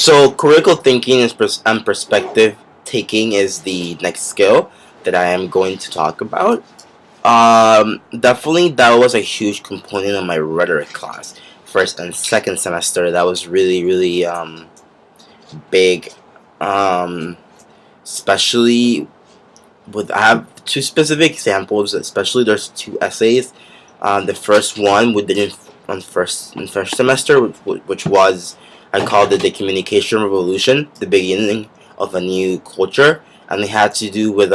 So critical thinking and perspective taking is the next skill that I am going to talk about. Definitely that was a huge component of my rhetoric class, first and second semester. That was really big, um, especially with I have two specific examples. Especially there's two essays. The first one we did in first semester, which was I called it the communication revolution, the beginning of a new culture, and it had to do with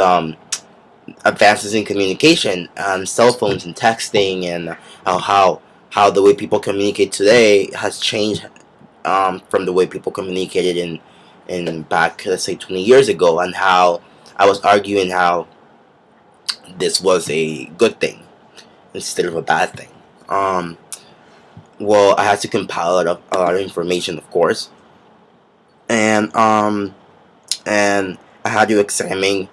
advances in communication, cell phones and texting, and how the way people communicate today has changed from the way people communicated in back, let's say, 20 years ago, and how I was arguing how this was a good thing instead of a bad thing. Um, well, I had to compile a lot of information, of course, and and I had to examine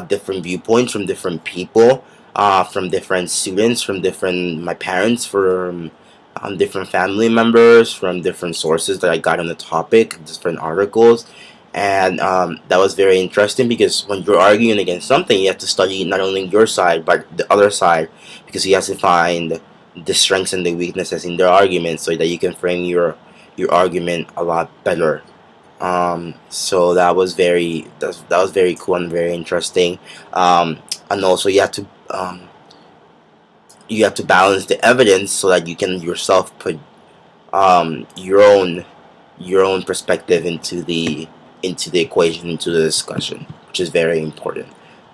different viewpoints from different people, from different students, from different my parents, from different family members, from different sources that I got on the topic, different articles, and that was very interesting because when you're arguing against something, you have to study not only your side but the other side, because you have to find the strengths and the weaknesses in their argument so that you can frame your argument a lot better. So that was very cool and very interesting. And also you have to balance the evidence so that you can yourself put your own perspective into the equation, into the discussion, which is very important.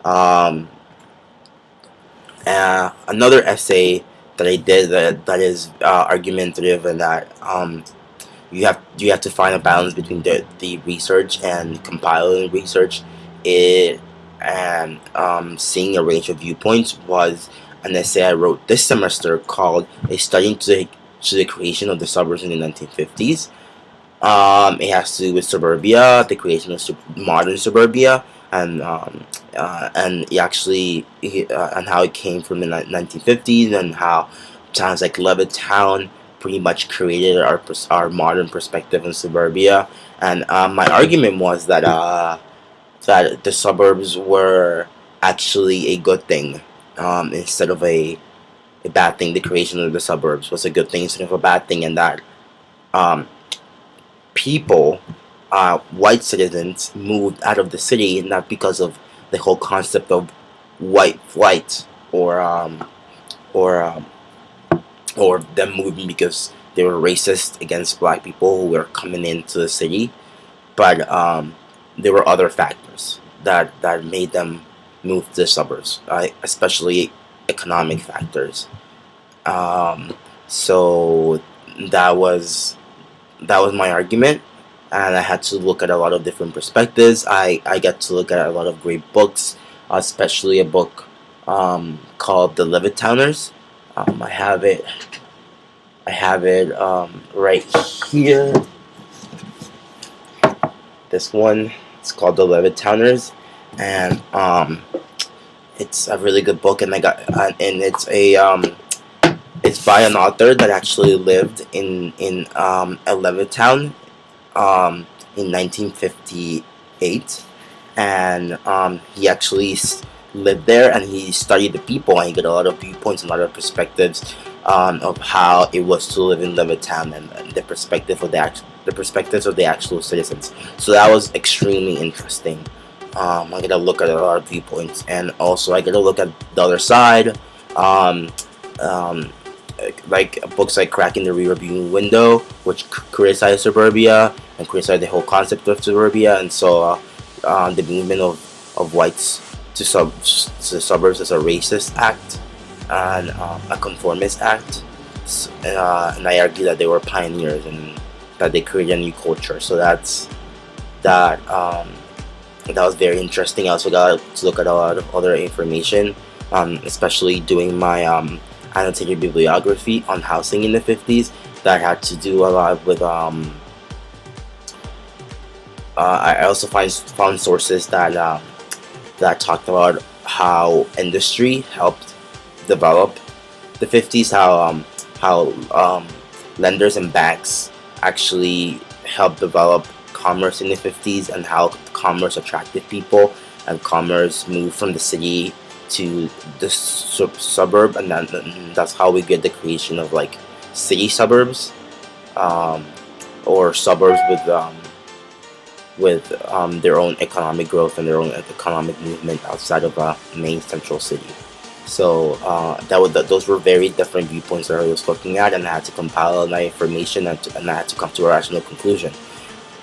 Um, Another essay that I did that is argumentative, and that you have to find a balance between the research and compiling research. It and Seeing a range of viewpoints was an essay I wrote this semester called "A Study to the Creation of the Suburbs in the 1950s." It has to do with suburbia, the creation of modern suburbia, and and how it came from the 1950s, and how towns like Levittown pretty much created our modern perspective on suburbia. And my argument was that the suburbs were actually a good thing, instead of a bad thing. The creation of the suburbs was a good thing instead of a bad thing, and that um, people, white citizens, moved out of the city not because of the whole concept of white flight, or um, or them moving because they were racist against black people who were coming into the city, but there were other factors that made them move to the suburbs, especially economic factors. Um, so that was that was my argument, and I had to look at a lot of different perspectives. I got to look at a lot of great books, especially a book called The Levittowners. I have it. I have it right here. This one. It's called The Levittowners, and it's a really good book. And and it's by an author that actually lived in a Levittown in 1958, and he actually lived there, and he studied the people, and he got a lot of viewpoints and a lot of perspectives of how it was to live in Levittown, and the perspective of the perspectives of the actual citizens. So that was extremely interesting. I got to look at a lot of viewpoints, and also I got to look at the other side. Um, um, like books like Cracking the Rear View Window, which criticize suburbia and criticize the whole concept of suburbia, and so the movement of whites to suburbs as a racist act and a conformist act. And I argue that they were pioneers and that they created a new culture. So that. That was very interesting. I also got to look at a lot of other information, especially doing my annotated bibliography on housing in the 50s. That had to do a lot with. I also found sources that talked about how industry helped develop the 50s, how lenders and banks actually helped develop commerce in the 50s and how commerce attracted people and commerce moved from the city to the suburb, and then that's how we get the creation of like city suburbs, um, or suburbs with their own economic growth and their own economic movement outside of a main central city. So those were very different viewpoints that I was looking at, and I had to compile all my information, and I had to come to a rational conclusion.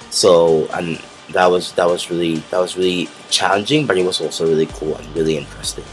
So, and that was really challenging, but it was also really cool and really interesting.